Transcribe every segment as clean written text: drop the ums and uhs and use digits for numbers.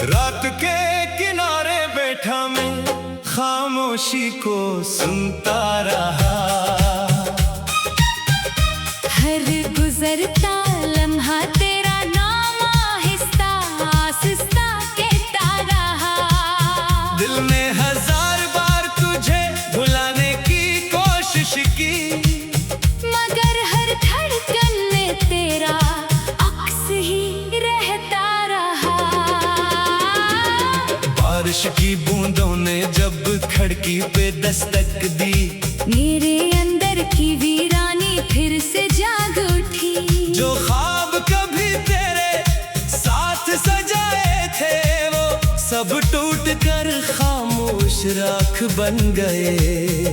रात के किनारे बैठा मैं खामोशी को सुनता रहा। हर गुजरता लम्हा तेरा नाम आहिस्ता आहिस्ता कहता रहा। दिल ने 1000 बार तुझे भुलाने की कोशिश की, मगर हर धड़कन में तेरा अक्स ही रहता रहा। बारिश की बूंदों ने जब खिड़की पे दस्तक दी, मेरे अंदर की वीरानी फिर से जाग उठी। जो ख्वाब कभी तेरे साथ सजाए थे वो सब टूट कर खामोश राख बन गए।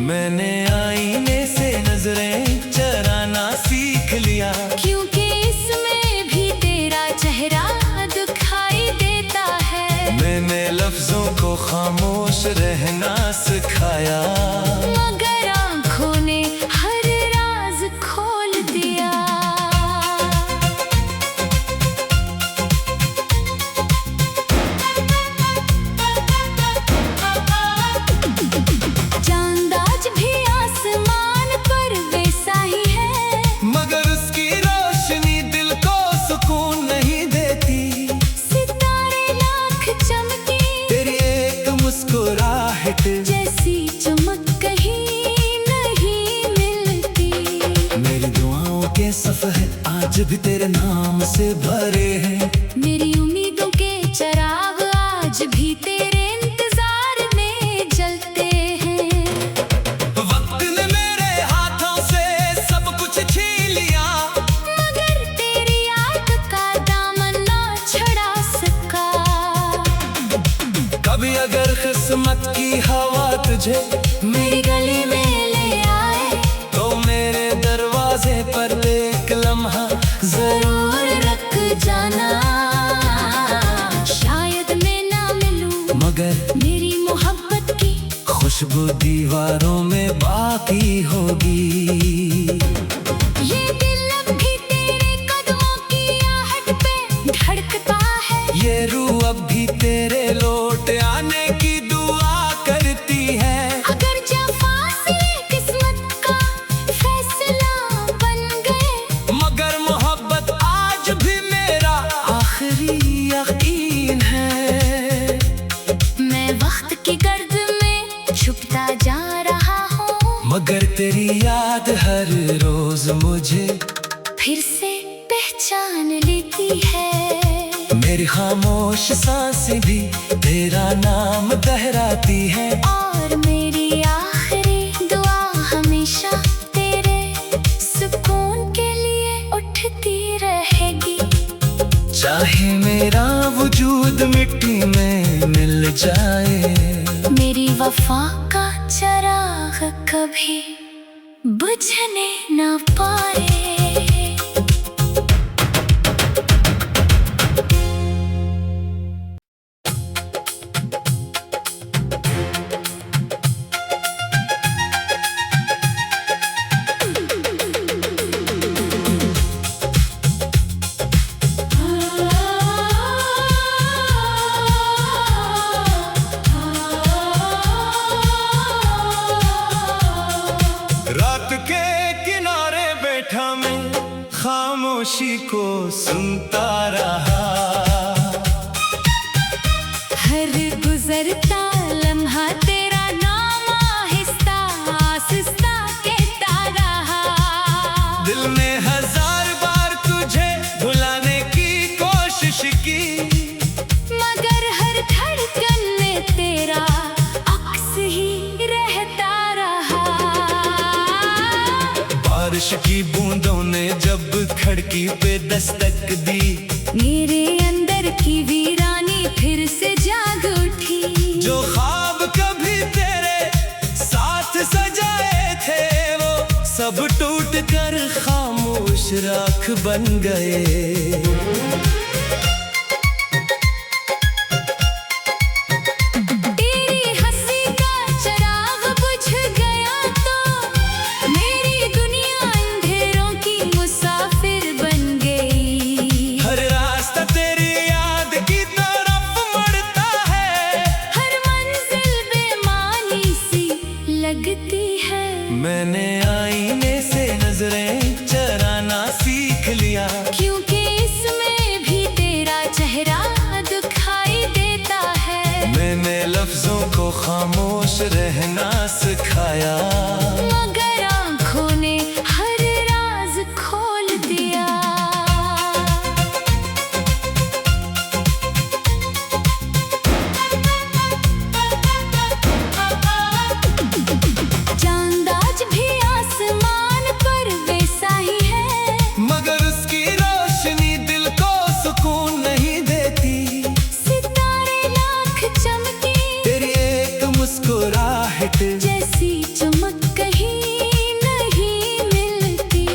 मैंने आईने से नजरें चराना सीख लिया, क्योंकि इसमें भी तेरा चेहरा दिखाई देता है। मैंने लफ्जों को खामोश रहना सिखाया, मगर आँखों ने हर राज खोल दिया। जैसी चमक कहीं नहीं मिलती। मेरी दुआओं के सफ़े आज भी तेरे नाम से भरे हैं। मेरी उम्मीदों के चिराग आज भी तेरे इंतजार में जलते हैं। वक्त ने मेरे हाथों से सब कुछ छीन लिया, मगर तेरी याद का दामन ना छुड़ा सका। कभी अगर किस्मत की हवा तुझे मेरी गली में ले आए, तो मेरे दरवाजे पर एक लम्हा जरूर रख जाना। शायद मैं ना मिलूं, मगर मेरी मोहब्बत की खुशबू दीवारों में बाकी होगी। ये दिल अब भी तेरे कदमों की आहट पे धड़कता है। ये रूह अब भी तेरे लौट आने की दुआ करती है। अगर जब फासले किस्मत का फैसला बन गए, मगर मोहब्बत आज भी मेरा आखिरी यकीन है। मैं वक्त की गर्द में छुपता जा रहा हूँ, मगर तेरी याद हर रोज मुझे फिर से पहचान लेती है। मेरी खामोश सांसें भी तेरा नाम दोहराती है। और मेरी आखिरी दुआ हमेशा तेरे सुकून के लिए उठती रहेगी। चाहे मेरा वजूद मिट्टी में मिल जाए, मेरी वफा का चिराग कभी बुझने न पाए। रात के किनारे बैठा मैं खामोशी को सुनता रहा। हर गुजरता लम्हा तेरा नाम आहिस्ता आहिस्ता कहता रहा। दिल ने 1000 बार तुझे भुलाने की कोशिश की, मगर हर धड़कन में तेरा बारिश की बूंदों ने जब खिड़की पे दस्तक दी, मेरे अंदर की वीरानी फिर से जाग उठी। जो ख्वाब कभी तेरे साथ सजाए थे वो सब टूट कर खामोश राख बन गए। मैंने आईने से नजरें चराना सीख लिया, क्योंकि इसमें भी तेरा चेहरा दिखाई देता है। मैंने लफ्जों को खामोश रहना सिखाया, मगर आँखों ने हर राज खोल दिया। जैसी चमक कहीं नहीं मिलती।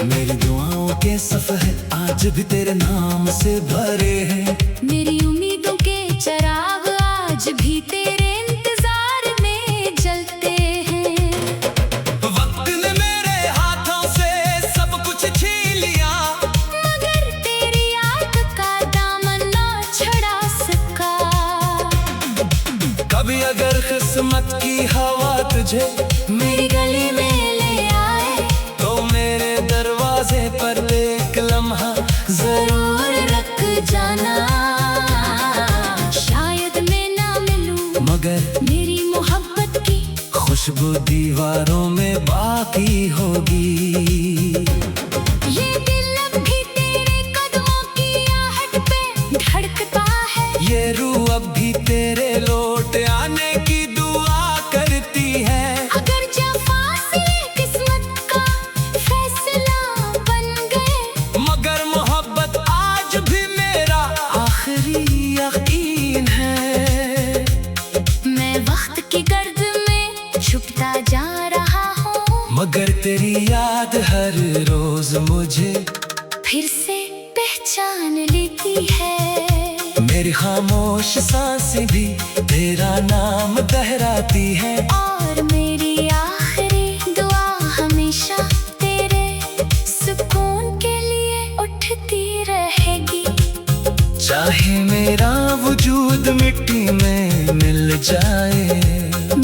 मेरी दुआओं के सफ़र आज भी तेरे नाम से भरे हैं, मेरी उम्मीदों के चिराग आज भी तेरे इंतजार में जलते हैं। वक्त ने मेरे हाथों से सब कुछ छीन लिया, मगर तेरी याद का दामन ना छुड़ा सका। कभी अगर किस्मत की हवा तुझे मेरी गली में ले आए, तो मेरे दरवाजे पर एक लम्हा जरूर रख जाना। शायद मैं ना मिलूं, मगर मेरी मोहब्बत की खुशबू दीवारों में बाकी होगी। ये दिल अब भी तेरे कदमों की आहट पे धड़कता है, ये रूह अब भी तेरे लौट आने की दुआ करती है। अगर जब फासले किस्मत का फैसला बन गए, मगर मोहब्बत आज भी मेरा आखिरी यकीन है। मैं वक्त की गर्द में छुपता जा रहा हूँ, मगर तेरी याद हर रोज मुझे फिर से पहचान लेती है। मेरी खामोश सांसें भी तेरा नाम दोहराती है, और मेरी आखिरी दुआ हमेशा तेरे सुकून के लिए उठती रहेगी। चाहे मेरा वजूद मिट्टी में मिल जाए,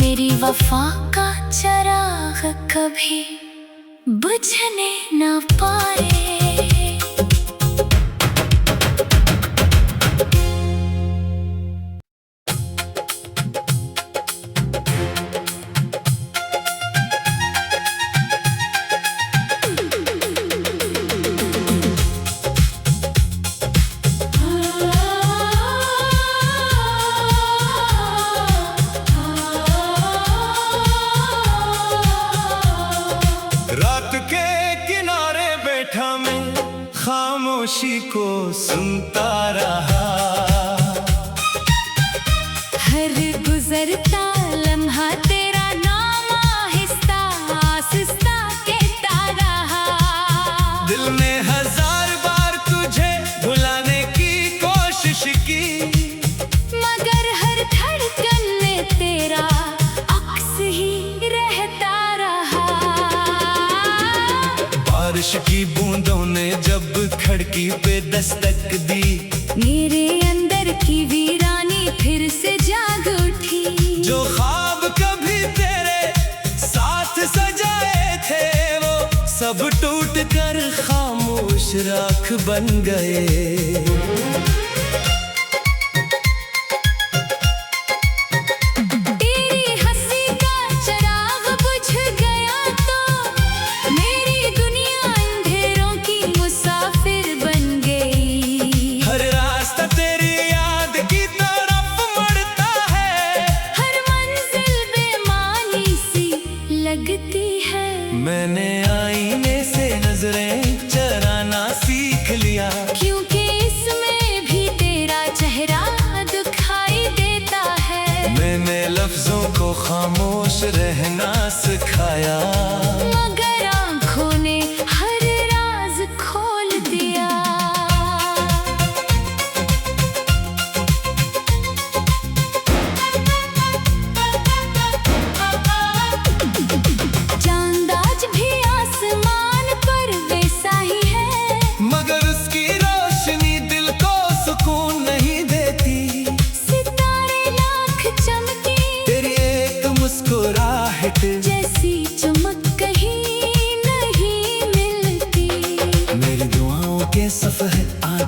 मेरी वफा का चिराग कभी बुझने न पाए। रात के किनारे बैठा मैं खामोशी को सुनता रहा, हर गुजरता लम्हा तेरा नाम आहिस्ता आहिस्ता कहता रहा। दिल ने हजार बार तुझे भुलाने की कोशिश की, मगर हर धड़कन में तेरा अक्स ही रहता रहा। बारिश की बूंदों ने जब खिड़की पे दस्तक दी, मेरे अंदर की वीरानी फिर से जाग उठी। जो ख्वाब कभी तेरे साथ सजाए थे वो सब टूट कर खामोश राख बन गए। मैंने आईने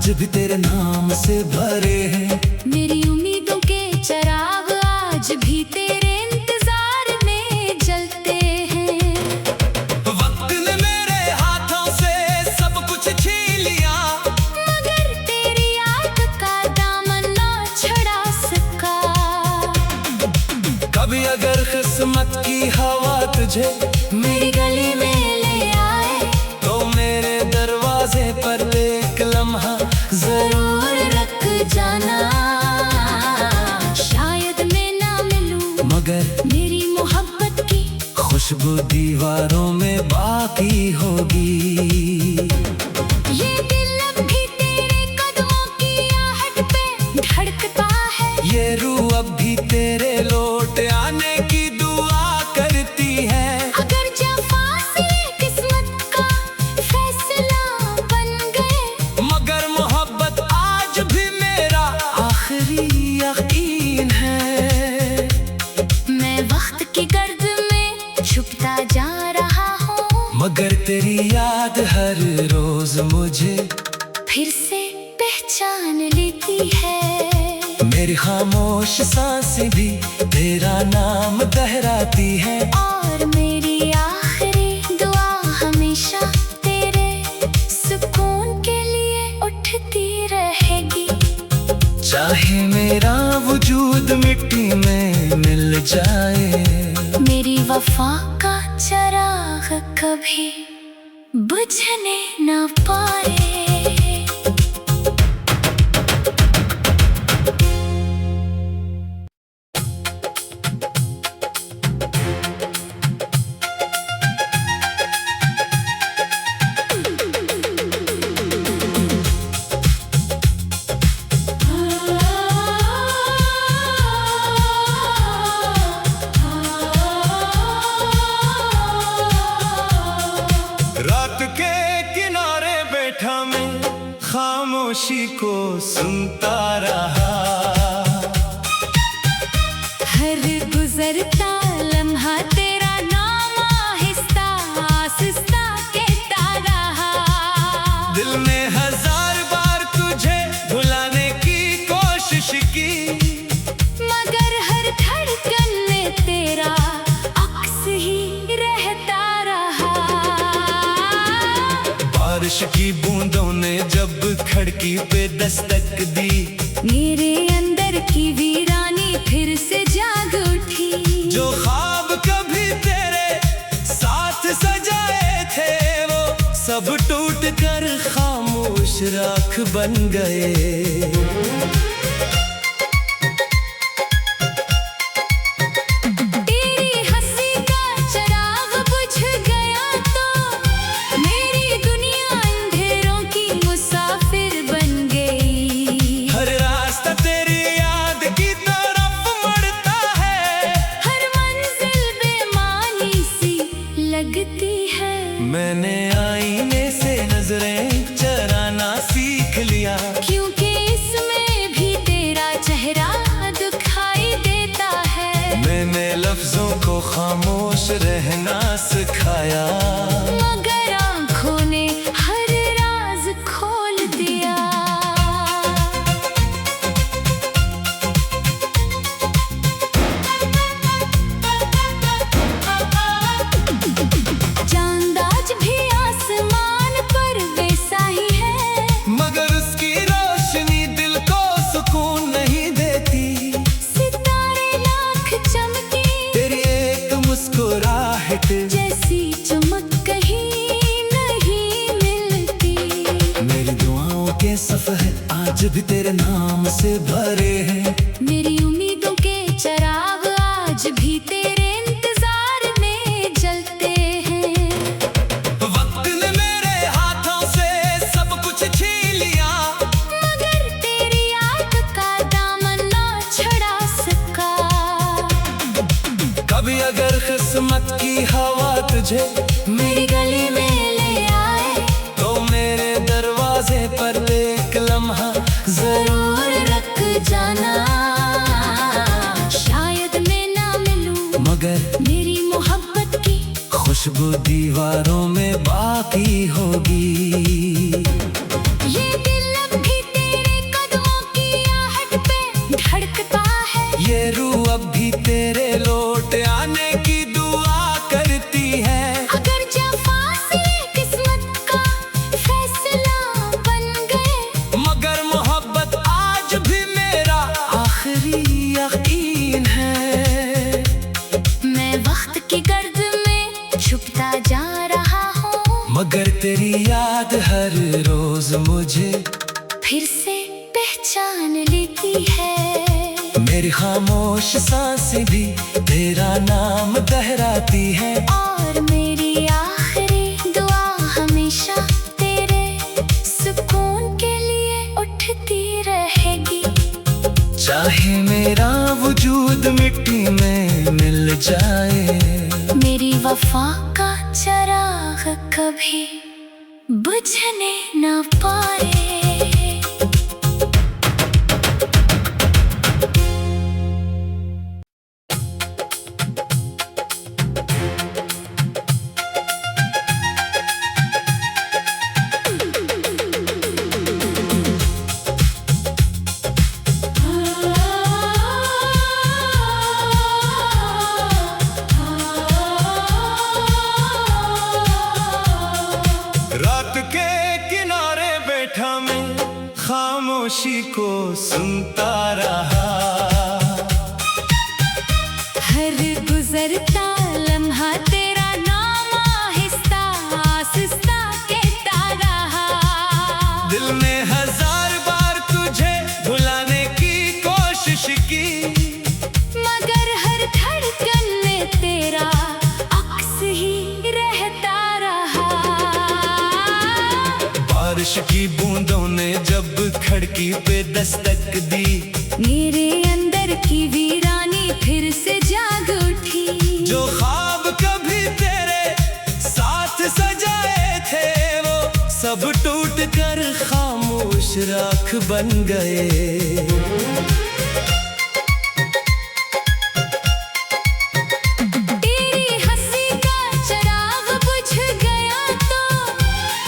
आज भी तेरे नाम से भरे हैं। मेरी उम्मीदों के चिराग आज भी तेरे इंतजार में जलते हैं। वक्त ने मेरे हाथों से सब कुछ छीन लिया, मगर तेरी याद का दामन ना छुड़ा सका। कभी अगर किस्मत की हवा तुझे मेरी गली में ले आए तो मेरे दरवाजे पर एक लम्हा जरूर रख जाना। शायद मैं ना मिलूं मगर मेरी मोहब्बत की खुशबू दीवारों में बाकी होगी। ये दिल अब भी तेरे कदमों की आहट पे धड़कता है। ये रूह अब भी तेरे लौट आने की दुआ करती है। अगर जब फासले किस्मत का फैसला बन गए, मगर मोहब्बत आज भी मेरा आखिरी यकीन है। मैं वक्त की गर्द में छुपता जा रहा हूँ, मगर तेरी याद हर रोज मुझे फिर से पहचान लेती है। मेरी खामोश सांसें भी तेरा नाम दोहराती है। और मेरी आखिरी दुआ हमेशा तेरे सुकून के लिए उठती रहेगी। चाहे मेरा वजूद मिट्टी में मिल जाए, मेरी वफा का चिराग कभी बुझने न पाए। रात के किनारे बैठा मैं खामोशी को सुनता रहा। हर गुजरता लम्हा तेरा नाम आहिस्ता आहिस्ता कहता रहा। दिल ने हजार बार तुझे भुलाने की कोशिश की, मगर हर धड़कन में तेरा अक्स ही रहता रहा। बारिश की बूंदों ने जब खिड़की पे दस्तक दी, मेरे अंदर की वीरानी फिर से जाग उठी। जो ख्वाब कभी तेरे साथ सजाए थे वो सब टूट कर खामोश राख बन गए। तेरी हंसी का चिराग बुझ गया तो मेरी दुनिया अंधेरों की मुसाफिर बन गई। हर रास्ता तेरी याद की तरफ बढ़ता है, हर मंजिल बेमानी सी लगती है। मैंने आईने से नजरें चराना सीख लिया, क्योंकि इसमें भी तेरा चेहरा दिखाई देता है। मैंने लफ्जों को खामोश रहना सिखाया। मगर आँखों ने हर राज खोल दिया। चांद आज भी आसमान पर वैसा ही है, मगर उसकी रोशनी दिल को सुकून नहीं देती। सितारे लाख चमके तेरी एक मुस्कुराहट जैसी चमक कहीं नहीं मिलती। मेरी दुआओं के सफ़र आज भी तेरे नाम से भरे हैं। मेरी उम्मीदों के चिराग आज भी तेरे इंतजार में जलते हैं। वक्त ने मेरे हाथों से सब कुछ छीन लिया, मगर तेरी याद का दामन ना छुड़ा सका। कभी अगर किस्मत की हवा तुझे मेरी गली में ले आए तो मेरे दरवाजे पर एक लम्हा जरूर रख जाना। शायद मैं ना मिलूं मगर मेरी मोहब्बत की खुशबू दीवारों में बाकी होगी। ये दिल अब भी धड़कता है। ये रूह अब भी तेरे लौट आने की दुआ करती है। अगर जब फासले किस्मत का फैसला बन गए, मगर मोहब्बत आज भी मेरा आखिरी यकीन है। मैं वक्त की गर्द में छुपता जा रहा हूँ, मगर तेरी याद हर रोज मुझे फिर से पहचान लेती है। मेरी खामोश सांसें भी तेरा नाम दोहराती है। और मेरी आखिरी दुआ हमेशा तेरे सुकून के लिए उठती रहेगी। चाहे मेरा वजूद मिट्टी में मिल जाए, मेरी वफा का चिराग कभी बुझने न पाए। रात के किनारे बैठा मैं खामोशी को सुनता रहा। हर गुजरता लम्हा तेरा नाम आहिस्ता आहिस्ता कहता रहा। दिल ने हजार बार तुझे भुलाने की कोशिश की, मगर हर धड़कन में तेरा अक्स ही रहता रहा। बारिश की बूंदों ने जब खिड़की पे दस्तक दी, मेरे अंदर की वीरानी फिर से जाग उठी। जो ख्वाब कभी तेरे साथ सजाए थे वो सब टूट कर खामोश राख बन गए। तेरी हंसी का चिराग बुझ गया तो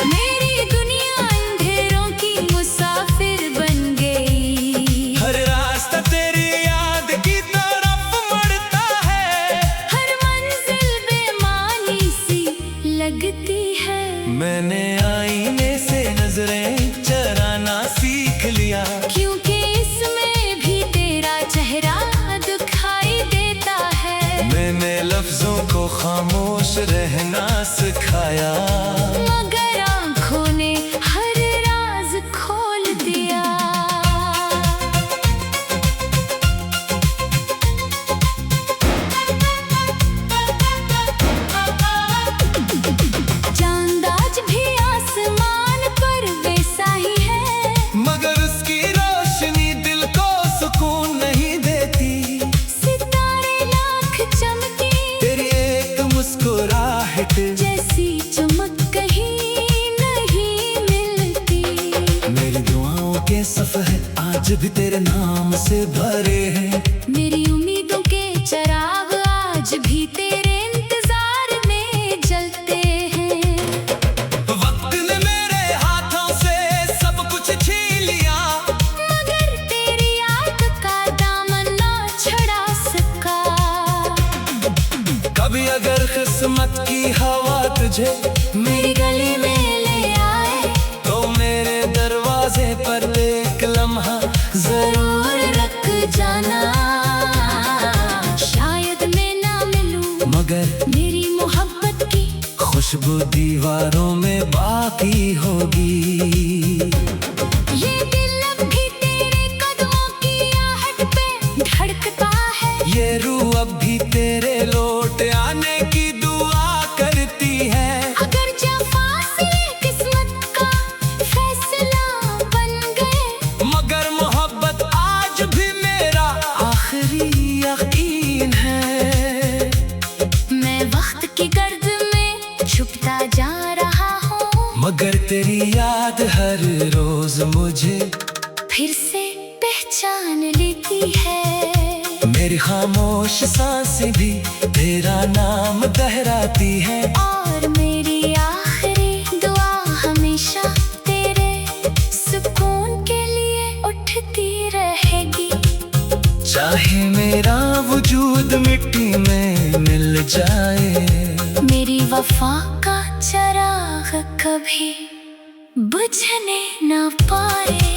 मेरी दुनिया अंधेरों की मुसाफिर बन गई। हर रास्ता तेरी याद की तरफ बढ़ता है, हर मंजिल बेमानी सी लगती है। मैंने आईने से नजरें चराना सीख लिया, क्योंकि इसमें भी तेरा चेहरा दिखाई देता है। मैंने लफ्जों को खामोश रहना सिखाया। मगर आँखों ने हर राज खोल दिया। चांद आज भी आसमान पर वैसा ही है, मगर उसकी रोशनी दिल को सुकून नहीं देती। सितारे लाख चमके तेरी एक मुस्कुराहट जैसी चमक कहीं नहीं मिलती। मेरी दुआओं के सफ़र आज भी तेरे नाम से भरे हैं। मेरी उम्मीदों के चिराग आज भी तेरे इंतजार में जलते हैं। वक्त ने मेरे हाथों से सब कुछ छीन लिया, मगर तेरी याद का दामन ना छुड़ा सका। कभी अगर किस्मत की हवा तुझे मेरी गली में ले आए तो मेरे दरवाजे पर एक लम्हा जरूर रख जाना। शायद मैं ना मिलूं, मगर मेरी मोहब्बत की खुशबू दीवारों में बाकी होगी। ये दिल अब भी तेरे कदमों की आहट पे धड़कता है। ये रूह अब भी तेरे लौट आने की दुआ करती है। अगर जब फासले किस्मत का फैसला बन गए, मगर मोहब्बत आज भी मेरा आखिरी यकीन है। मैं वक्त की गर्द में छुपता जा रहा हूँ, मगर तेरी याद हर रोज मुझे फिर से पहचान लेती है। मेरी खामोश सांसें भी तेरा नाम दोहराती है। और मेरी आखिरी दुआ हमेशा तेरे सुकून के लिए उठती रहेगी। चाहे मेरा वजूद मिट्टी में मिल जाए, मेरी वफा का चराग कभी बुझने न पाए।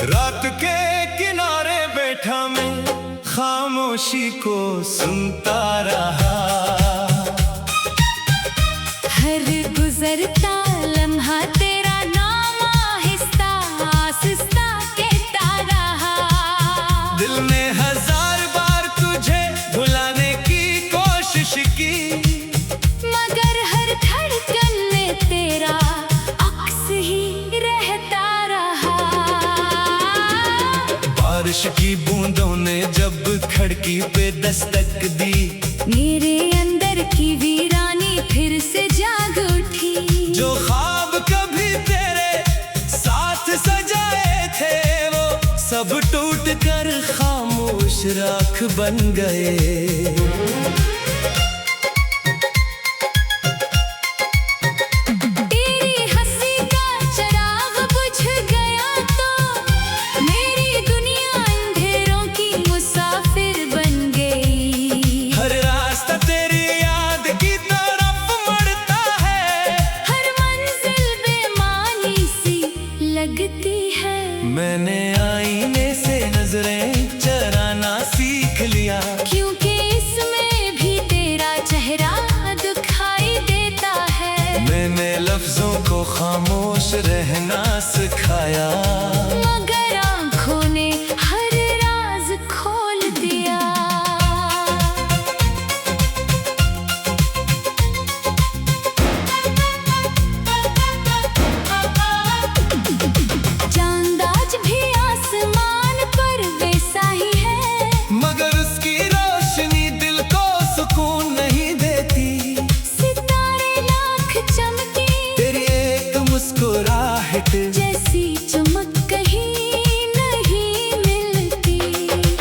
रात के किनारे बैठा मैं खामोशी को सुनता रहा। हर गुजरता लम्हा तेरा नाम आहिस्ता आहिस्ता कहता रहा। दिल ने 1000 बार तुझे भुलाने की कोशिश की, मगर हर धड़कन में तेरा अक्स ही रहता रहा। बारिश की बूंदों ने जब खिड़की पे दस्तक दी, मेरे अंदर की वीरानी फिर से जाग उठी। जो ख्वाब कभी तेरे साथ सजाए थे वो सब टूट कर खामोश राख बन गए। मैंने आईने से नजरें चराना सीख लिया, क्योंकि इसमें भी तेरा चेहरा दिखाई देता है। मैंने लफ्जों को खामोश रहना सिखाया, मगर आँखों ने हर राज खोल दिया। जैसी चमक कहीं नहीं मिलती।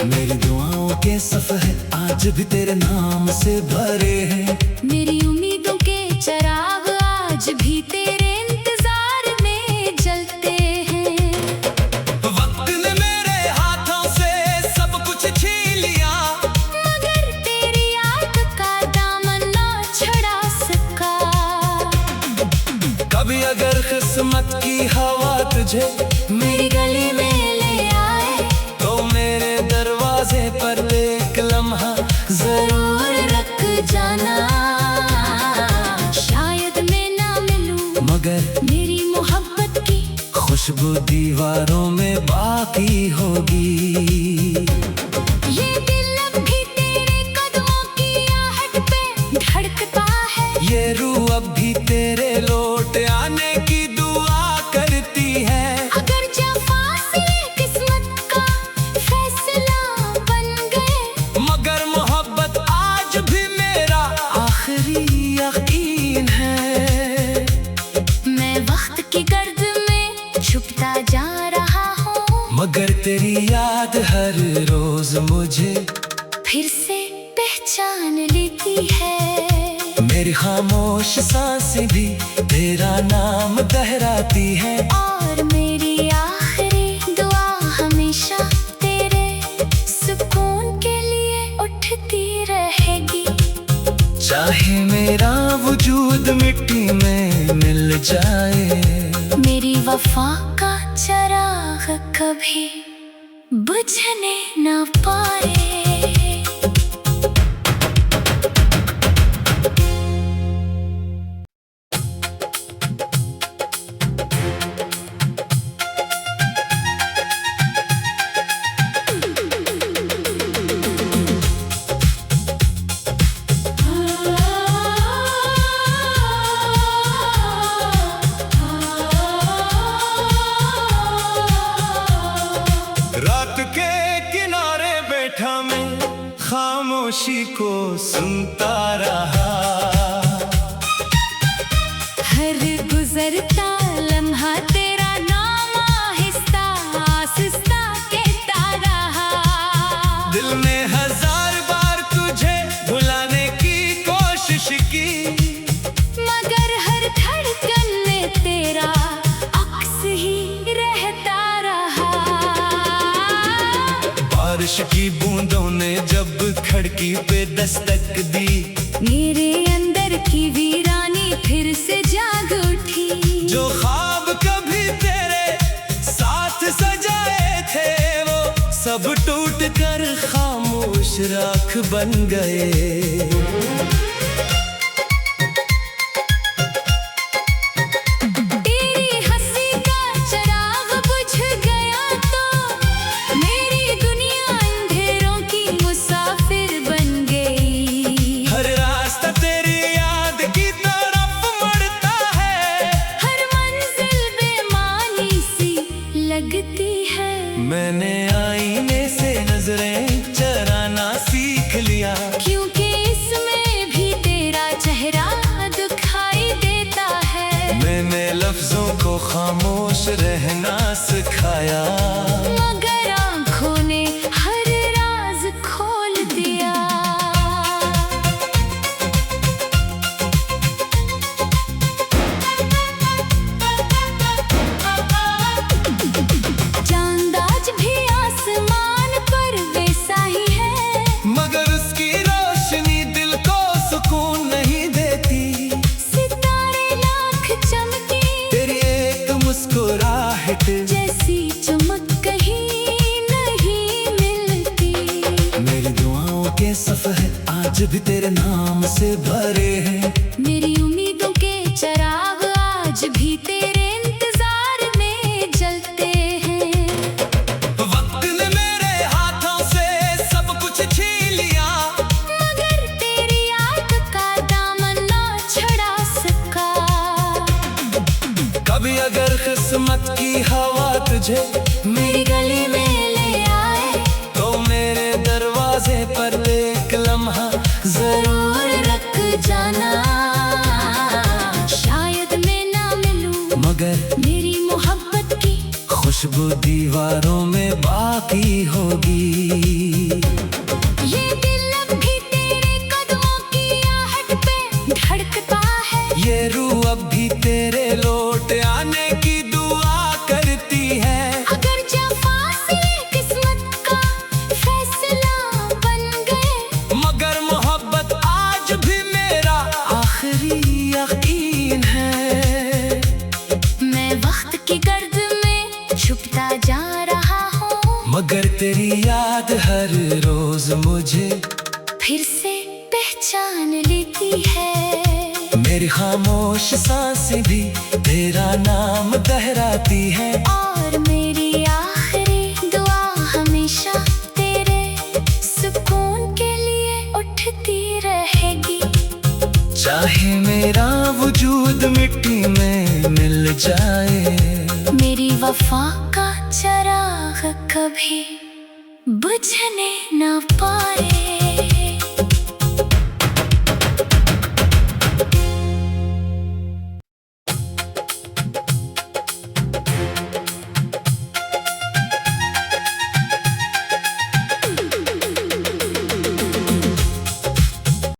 मेरी दुआओं के सफ़र आज भी तेरे नाम से भरे हैं। मेरी उम्मीदों के चराग आज भी तेरे इंतजार में जलते हैं। वक्त ने मेरे हाथों से सब कुछ छीन लिया, मगर तेरी याद का दामन ना छुड़ा सका। कभी अगर किस्मत की हवा तुझे मेरी गली में ले आए, तो मेरे दरवाजे पर एक लम्हा जरूर रख जाना। शायद मैं ना मिलूं, मगर मेरी मोहब्बत की खुशबू दीवारों में बाकी होगी। ये दिल अब भी तेरे कदमों की आहट पे धड़कता है। ये रूह अब भी तेरे लौट आने की दुआ करती है। अगर जब फासले किस्मत का फैसला बन गए, मगर मोहब्बत आज भी मेरा आखिरी यकीन है। मैं वक्त की गर्द में छुपता जा रहा हूँ, मगर तेरी याद हर रोज मुझे फिर से पहचान लेती है। मेरी खामोश सांसें भी तेरा नाम दोहराती है। और मेरी आखिरी दुआ हमेशा तेरे सुकून के लिए उठती रहेगी। चाहे मेरा वजूद मिट्टी में मिल जाए, मेरी वफा का चराग कभी बुझने न पाए। रात के किनारे बैठा मैं खामोशी को सुनता रहा। हर गुजरता लम्हा तेरा नाम आहिस्ता आहिस्ता कहता रहा। दिल ने हजार बार तुझे भुलाने की कोशिश की, मगर हर धड़कन में तेरा अक्स ही रहता रहा। बारिश की बूंदों ने जब खिड़की पे दस्तक दी, मेरे अंदर की वीरानी फिर से जाग उठी। जो ख्वाब कभी तेरे साथ सजाए थे वो सब टूट कर खामोश राख बन गए। तेरी हंसी का चिराग बुझ गया तो मेरी दुनिया अंधेरों की मुसाफिर बन गई। हर रास्ता तेरी याद की तरफ बढ़ता है, हर मंजिल बेमानी सी लगती है। मैंने आईने से नजरें चराना सीख लिया, क्योंकि इसमें भी तेरा चेहरा दिखाई देता है। मैंने लफ्जों को खामोश रहना सिखाया, मगर आँखों ने हर राज खोल दिया। चांद आज भी आसमान पर वैसा ही है, मगर उसकी रोशनी दिल को सुकून नहीं देती। सितारे लाख चमके तेरी एक मुस्कुराहट जैसी चमक कहीं नहीं मिलती। मेरी दुआओं के सफ़े आज भी तेरे नाम से भरे हैं। मेरी उम्मीदों के चिराग आज भी तेरे इंतजार में जलते हैं। वक्त ने मेरे हाथों से सब कुछ छीन लिया, मगर तेरी याद का दामन ना छुड़ा सका। कभी अगर किस्मत की हवा तुझे मेरी गली में ले आए तो मेरे दरवाजे पर एक लम्हा जरूर रख जाना। शायद मैं ना मिलूं मगर मेरी मोहब्बत की खुशबू दीवारों में बाकी होगी। ये दिल अब भी तेरे कदमों की आहट पे धड़कता है। ये रूह अब भी तेरे लौट आने की दुआ करती है। अगर जब फासले किस्मत का फैसला बन गए, मगर मोहब्बत आज भी मेरा आखिरी यकीन है। मैं वक्त की गर्द में छुपता जा रहा हूँ, मगर तेरी याद हर रोज मुझे फिर से पहचान लेती है। मेरी खामोश सांसें भी तेरा नाम दोहराती है। और मेरी आखिरी दुआ हमेशा तेरे सुकून के लिए उठती रहेगी। चाहे मेरा वजूद मिट्टी में मिल जाए, मेरी वफा का चिराग कभी बुझने न पाए।